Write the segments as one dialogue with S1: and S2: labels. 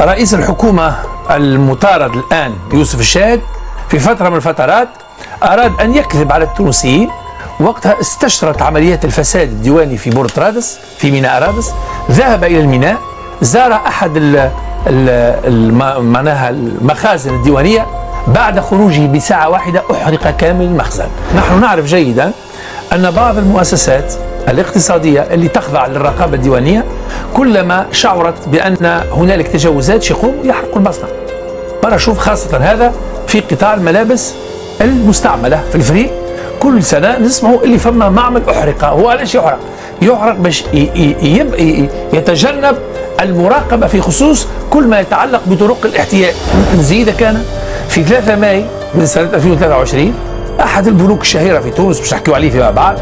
S1: رئيس الحكومة المطارد الآن يوسف الشاهد في فترة من الفترات أراد أن يكذب على التونسيين. وقتها استشرت عمليات الفساد الديواني في بورت رادس في ميناء رادس، ذهب إلى الميناء، زار أحد معناها المخازن الديوانية، بعد خروجه بساعة واحدة أحرق كامل المخزن. نحن نعرف جيدا أن بعض المؤسسات الاقتصادية اللي تخضع للرقابة الديوانية كلما شعرت بأن هنالك تجاوزات يقوموا يحرقوا المصنع. مرة شوف خاصة هذا في قطاع الملابس المستعملة في الفريق، كل سنة نسمعوا اللي فما معمل أحرق. هو علاش يحرق؟ يحرق باش يتجنب المراقبة في خصوص كل ما يتعلق بطرق الاحتيال. نزيد كان في 3 ماي من سنة 2023 أحد البنوك الشهيرة في تونس، باش نحكيو عليه فيما بعد،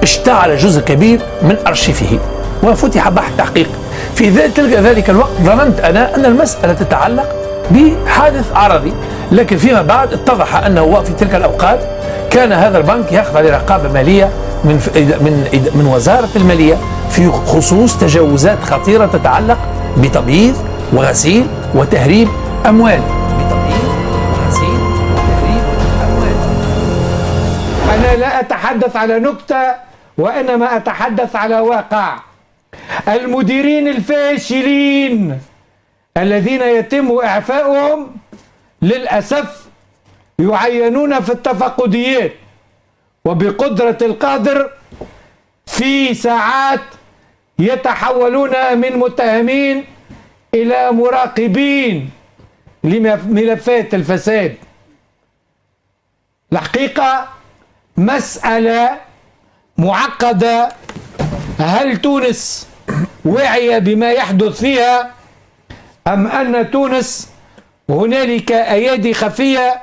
S1: اشتعل جزء كبير من أرشيفه وفتح بحث تحقيق. في ذلك الوقت ظننت أنا أن المسألة تتعلق بحادث عرضي، لكن فيما بعد اتضح أنه في تلك الأوقات كان هذا البنك يخضع لرقابة مالية من وزارة المالية في خصوص تجاوزات خطيرة تتعلق بتبييض وغسيل وتهريب أموال.
S2: أنا لا أتحدث على نكتة وإنما أتحدث على واقع. المديرين الفاشلين الذين يتم إعفاؤهم للأسف يعينون في التفقديات، وبقدرة القادر في ساعات يتحولون من متهمين إلى مراقبين لملفات الفساد. الحقيقة مسألة معقدة. هل تونس واعية بما يحدث فيها، أم أن تونس هنالك أيادي خفية،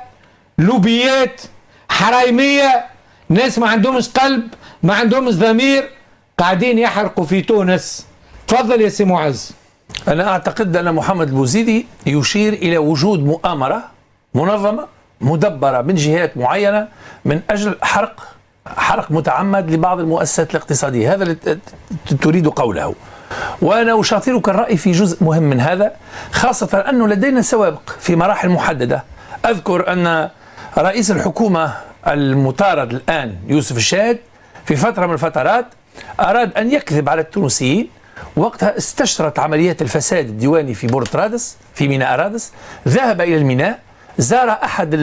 S2: لوبيات حرايمية، ناس ما عندهمش قلب، ما عندهمش ضمير، قاعدين يحرقوا في تونس؟ تفضل يا سي معز.
S1: أنا أعتقد أن محمد البوزيدي يشير إلى وجود مؤامرة منظمة مدبرة من جهات معينة من أجل حرق متعمد لبعض المؤسسات الاقتصادية. هذا اللي تريد قوله، وأنا أشاطرك الرأي في جزء مهم من هذا، خاصة أنه لدينا سوابق في مراحل محددة. أذكر أن رئيس الحكومة المطارد الآن يوسف الشاهد في فترة من الفترات أراد أن يكذب على التونسيين. وقتها استشرت عمليات الفساد الديواني في بورت رادس في ميناء رادس، ذهب إلى الميناء، زار أحد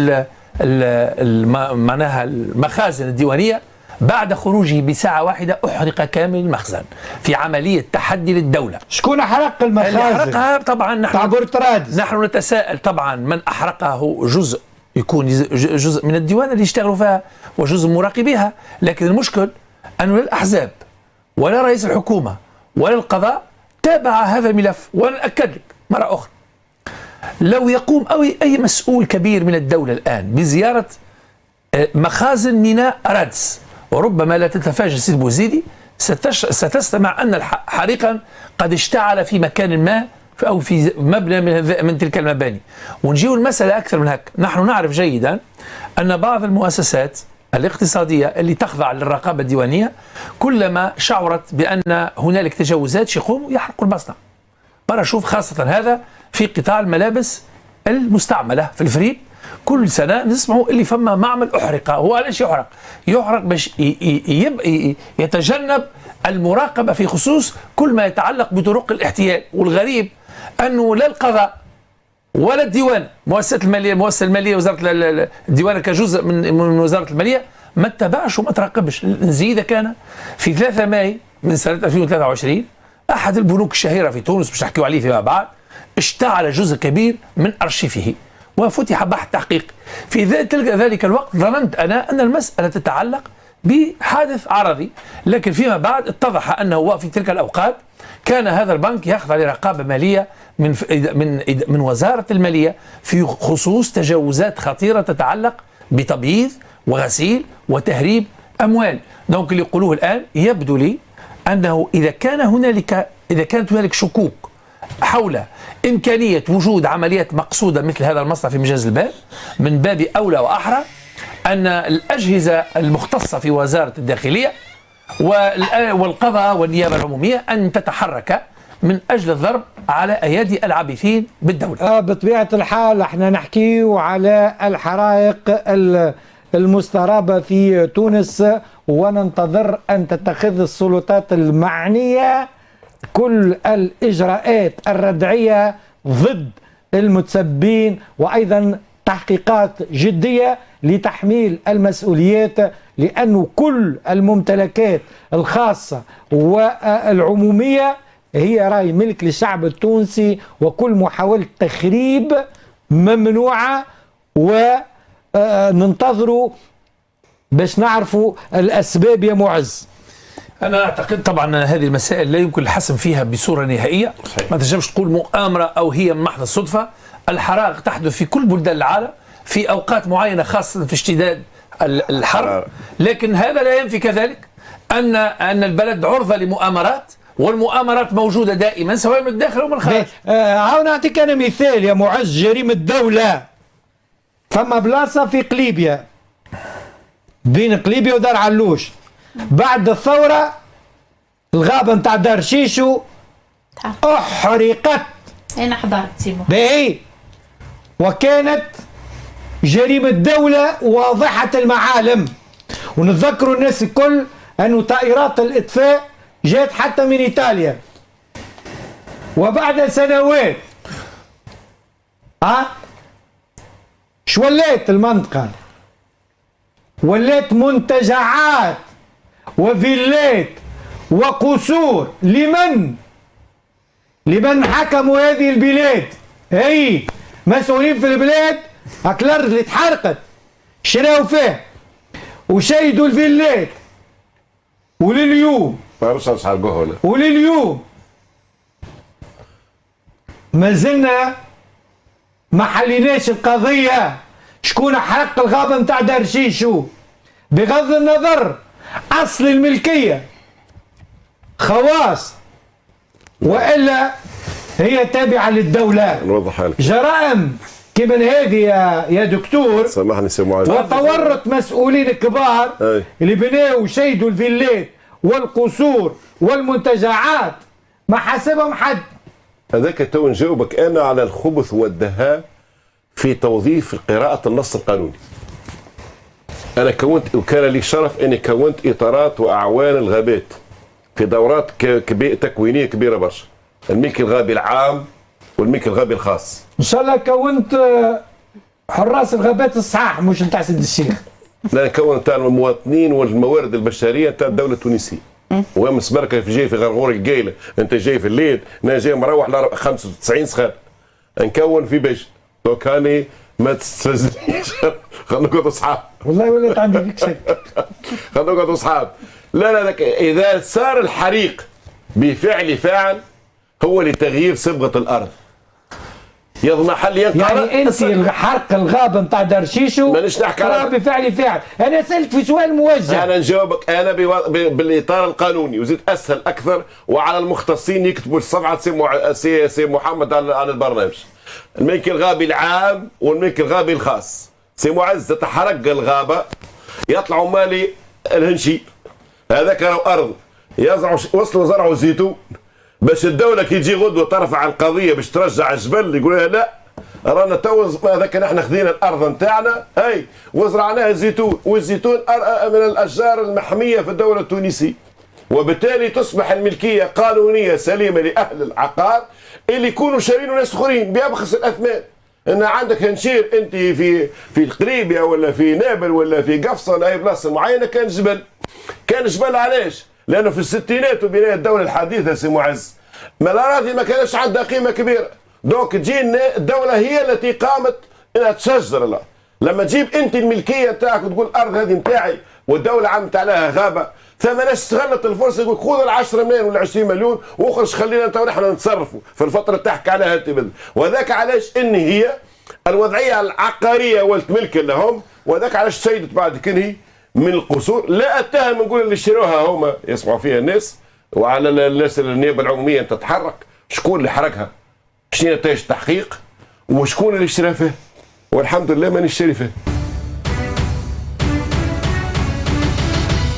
S1: معناها المخازن الديوانية، بعد خروجه بساعة واحدة أحرق كامل المخزن في عملية تحدي للدولة.
S2: شكون حرق المخازن؟ اللي
S1: حرقها طبعا
S2: نحن
S1: نتساءل طبعا من أحرقه. جزء يكون جزء من الديوان اللي يشتغلوا فيها وجزء مراقبيها، لكن المشكل أنه لا الأحزاب ولا رئيس الحكومة ولا القضاء تابع هذا الملف. وأنا أكد لك مرة أخرى، لو يقوم أي مسؤول كبير من الدولة الآن بزيارة مخازن ميناء رادس، وربما لا تتفاجأ سيد بوزيدي، ستستمع أن حريقا قد اشتعل في مكان ما أو في مبنى من تلك المباني. ونجيو المسألة أكثر من هك. نحن نعرف جيدا أن بعض المؤسسات الاقتصادية اللي تخضع للرقابة الديوانية كلما شعرت بأن هنالك تجاوزات يقوموا يحرقوا المصنع. مرة شوف خاصة هذا في قطاع الملابس المستعملة في الفريق، كل سنة نسمعوا اللي فما معمل أحرق. هو علاش يحرق؟ يحرق باش يتجنب المراقبة في خصوص كل ما يتعلق بطرق الاحتيال. والغريب أنه لا القضاء ولا الديوان، المؤسسة المالية وزارة الديوان كجزء من وزارة المالية، ما اتبعش وما تراقبش. نزيد كان في 3 ماي من سنة 2023 أحد البنوك الشهيرة في تونس، باش نحكيو عليه فيما بعد، اشتعل جزء كبير من أرشيفه وفتح بحث تحقيق. في ذلك الوقت ظننت أنا أن المسألة تتعلق بحادث عرضي، لكن فيما بعد اتضح أنه في تلك الأوقات كان هذا البنك يخضع لرقابة مالية من وزارة المالية في خصوص تجاوزات خطيرة تتعلق بتبييض وغسيل وتهريب أموال. دونك اللي يقولوه الآن يبدو لي أنه إذا كانت هنالك شكوك حول إمكانية وجود عمليات مقصودة مثل هذا المصنع في مجاز البال، من باب أولى وأحرى أن الأجهزة المختصة في وزارة الداخلية والقضاء والنيابة العمومية أن تتحرك من أجل الضرب على أيادي العابثين بالدولة.
S2: بطبيعة الحال احنا نحكي على الحرائق المسترابة في تونس، وننتظر أن تتخذ السلطات المعنية كل الإجراءات الردعية ضد المتسبين، وأيضا تحقيقات جدية لتحميل المسؤوليات، لأن كل الممتلكات الخاصة والعمومية هي راي ملك للشعب التونسي، وكل محاولة تخريب ممنوعة، وننتظروا باش نعرفوا الأسباب يا معز.
S1: أنا أعتقد طبعا هذه المسائل لا يمكن الحسم فيها بصورة نهائية. ما تنجمش تقول مؤامرة أو هي من محض الصدفة. الحرائق تحدث في كل بلدان العالم في أوقات معينة، خاصة في اشتداد الحرب، لكن هذا لا ينفي كذلك أن البلد عرضة لمؤامرات، والمؤامرات موجودة دائما سواء من الداخل أو من الخارج.
S2: هاو نعطيك أنا مثال يا معز، جريمة دولة. فما بلاصة في قليبيا، بين قليبيا ودار علوش، بعد الثورة الغابة نتاع دار شيشو أحرقت.
S3: أنا حضرت سيمو.
S2: باهي، وكانت جريمة دولة واضحة المعالم، ونتذكروا الناس الكل أنه طائرات الإطفاء جات حتى من إيطاليا. وبعد سنوات شو ولات المنطقة؟ ولات منتجعات وفيلات وقصور. لمن حكموا هذه البلاد؟ هي مسؤولين في البلاد. الأرض اللي اتحرقت شراوا فيها وشيدوا الفيلات، ولليوم ما زلنا ما حليناش القضية. شكون حرق الغابة نتاع دار شيشو؟ بغض النظر أصل الملكية خواص وإلا هي تابعة للدولة.
S4: نوضح لك
S2: جرائم كما هذه يا دكتور،
S4: سامحني سي معاذ،
S2: وتورط مسؤولين كبار اللي بناوا وشيدوا الفيلات والقصور والمنتجعات ما حاسبهم حد.
S4: هذاك تو نجاوبك انا على الخبث والدهاء في توظيف قراءة النص القانوني. انا كونت، وكان لي شرف اني كونت اطارات واعوان الغابات في دورات تكوينيه كبيره برشا، الملك الغابي العام والملك الغابي الخاص.
S2: ان شاء الله كونت حراس الغابات الصحاح مش نتاع سيد الشيخ.
S4: لا، كون نتاع المواطنين والموارد البشريه نتاع الدوله التونسيه. وامس بركه جاي في غرغور القايله، انت جاي في الليل، انا جاي مروح ل 95 سخان نكون في بيش. لو كاني ما تستفزنيش خلينا نقعدوا اصحاب.
S2: والله ولات عندي فيك شك.
S4: خلينا نقعدوا اصحاب. لا اذا صار الحريق بفعل فاعل هو لتغيير صبغه الارض. يضمحل
S2: يعني انت حرق الغابه نتاع دار شيشو
S4: مانيش نحكي على
S2: بفعل فاعل. انا سالت في سؤال موجه.
S4: انا نجاوبك انا بالاطار القانوني، وزيد اسهل اكثر، وعلى المختصين يكتبوا الصفحه سي محمد على البرنامج. الملك الغابي العام والملك الغابي الخاص. سي معز تتحرق الغابه يطلعوا مالي الهنشي، هذاك راهو ارض يزرعوا، وصلوا زرعوا زيتون، باش الدوله كي تجي غدوه ترفع القضيه باش ترجع الجبل يقول لها لا، رانا تو هذاك نحن خذينا الارض نتاعنا هاي وزرعناها زيتون، والزيتون من الاشجار المحميه في الدوله التونسيه، وبالتالي تصبح الملكيه قانونيه سليمه لاهل العقار اللي يكونوا شارين ناس اخرين بابخس الاثمان. ان عندك هنشير انت في قليبيا ولا في نابل ولا في قفصه اي بلاصه معينه كان جبل علاش؟ لانه في الستينات وبناء الدوله الحديثه سي معز ما الاراضي ما كانش عندها قيمه كبيره، دونك تجي الدوله هي التي قامت انها تشجر الارض. لما تجيب انت الملكيه نتاعك وتقول الارض هذه نتاعي والدوله عملت عليها غابه، ثم ناس استغلت الفرصه يقول خذ ال 10 مليون ولا 20 مليون واخرج خلينا انت ونحن نتصرفوا في الفتره اللي تحكي عليها انت بدل. وذاك علاش ان هي الوضعيه العقاريه والملك لهم، وذاك علاش سيدت بعد كنهي من القصور. لا اتهم نقول اللي اشتروها هما يسمعوا فيها الناس، وعلى الناس النيابه العموميه انت تتحرك، شكون اللي حركها؟ شنو نتائج التحقيق؟ وشكون اللي اشترى فيه؟ والحمد لله ماني اشتري فيه.